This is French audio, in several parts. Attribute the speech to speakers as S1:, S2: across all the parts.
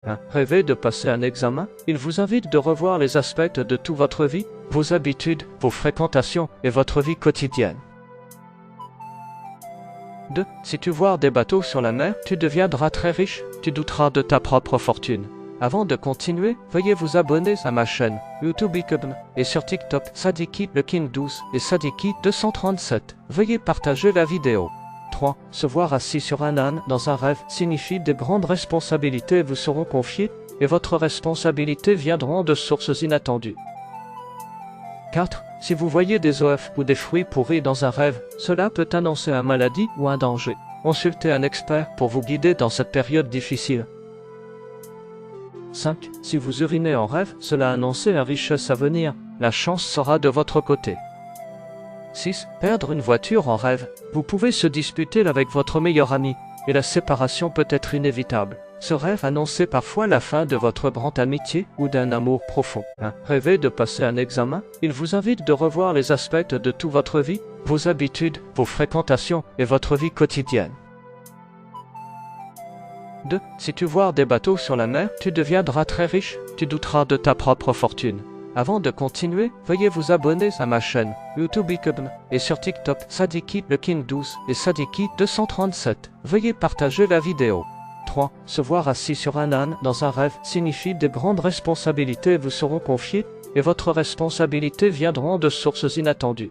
S1: 1. Rêvez de passer un examen? Il vous invite de revoir les aspects de toute votre vie, vos habitudes, vos fréquentations et votre vie quotidienne. 2. Si tu vois des bateaux sur la mer, tu deviendras très riche, tu douteras de ta propre fortune. Avant de continuer, veuillez vous abonner à ma chaîne YouTube Icon et sur TikTok Sadiki le King 12 et Sadiki 237. Veuillez partager la vidéo. 3. Se voir assis sur un âne dans un rêve signifie de grandes responsabilités vous seront confiées et votre responsabilité viendront de sources inattendues. 4. Si vous voyez des œufs ou des fruits pourris dans un rêve, cela peut annoncer une maladie ou un danger. Consultez un expert pour vous guider dans cette période difficile. 5. Si vous urinez en rêve, cela annonce une richesse à venir. La chance sera de votre côté. 6. Perdre une voiture en rêve. Vous pouvez se disputer avec votre meilleur ami, et la séparation peut être inévitable. Ce rêve annonce parfois la fin de votre grande amitié ou d'un amour profond. 1. Rêvez de passer un examen? Il vous invite de revoir les aspects de toute votre vie, vos habitudes, vos fréquentations et votre vie quotidienne. 2. Si tu vois des bateaux sur la mer, tu deviendras très riche, tu douteras de ta propre fortune. Avant de continuer, veuillez vous abonner à ma chaîne YouTube Icon et sur TikTok Sadiki le King 12 et Sadiki 237. Veuillez partager la vidéo. 3. Se voir assis sur un âne dans un rêve signifie de grandes responsabilités vous seront confiées et votre responsabilité viendront de sources inattendues.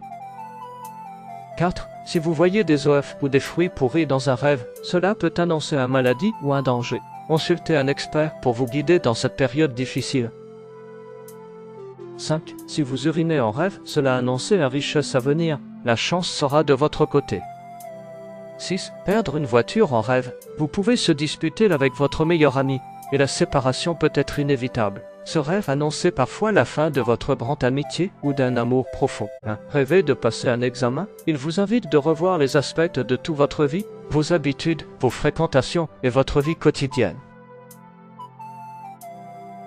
S1: 4. Si vous voyez des œufs ou des fruits pourris dans un rêve, cela peut annoncer une maladie ou un danger. Consultez un expert pour vous guider dans cette période difficile. 5. Si vous urinez en rêve, cela annonce une richesse à venir. La chance sera de votre côté. 6. Perdre une voiture en rêve. Vous pouvez se disputer avec votre meilleur ami, et la séparation peut être inévitable. Ce rêve annonce parfois la fin de votre grande amitié ou d'un amour profond. 1. Rêvez de passer un examen? Il vous invite de revoir les aspects de toute votre vie, vos habitudes, vos fréquentations et votre vie quotidienne.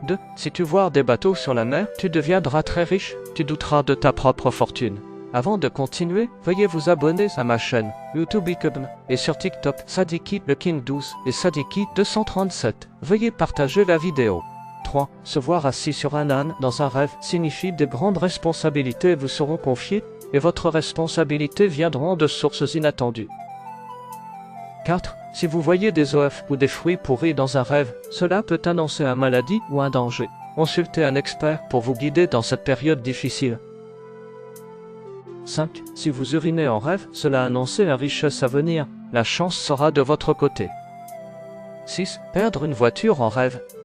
S1: 2. Si tu vois des bateaux sur la mer, tu deviendras très riche, tu douteras de ta propre fortune. Avant de continuer, veuillez vous abonner à ma chaîne YouTube Icon et sur TikTok Sadiki le King 12 et Sadiki 237. Veuillez partager la vidéo. 3. Se voir assis sur un âne dans un rêve signifie de grandes responsabilités vous seront confiées et votre responsabilité viendront de sources inattendues. 4. Si vous voyez des œufs ou des fruits pourris dans un rêve, cela peut annoncer une maladie ou un danger. Consultez un expert pour vous guider dans cette période difficile. 5. Si vous urinez en rêve, cela annonce une richesse à venir. La chance sera de votre côté. 6. Perdre une voiture en rêve.